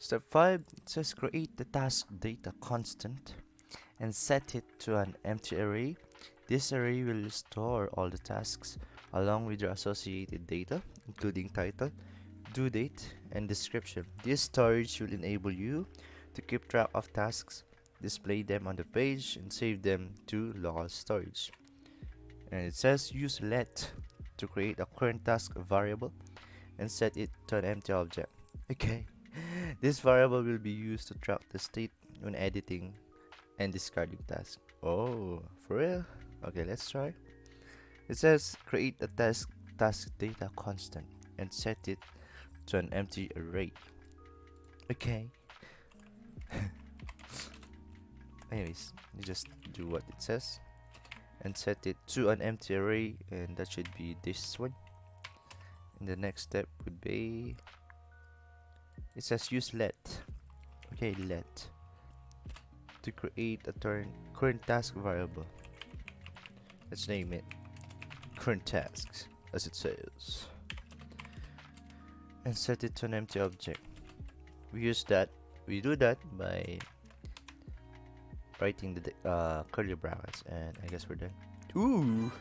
Step 5, it says create the task data constant and set it to an empty array. This array will store all the tasks along with their associated data, including title, due date, and description. This storage will enable you to keep track of tasks, display them on the page, and save them to local storage. And it says use let to create a current task variable and set it to an empty object. Okay, this variable will be used to track the state when editing and discarding tasks. Oh, for real? Okay, let's try. It says create a task data constant and set it to an empty array. Okay. Anyways, you just do what it says and set it to an empty array, and that should be this one. And the next step would be, it says use let. Okay, let to create a current task variable. Let's name it current tasks as it says, and set it to an empty object. We do that by writing the curly brackets, and I guess we're done. Ooh,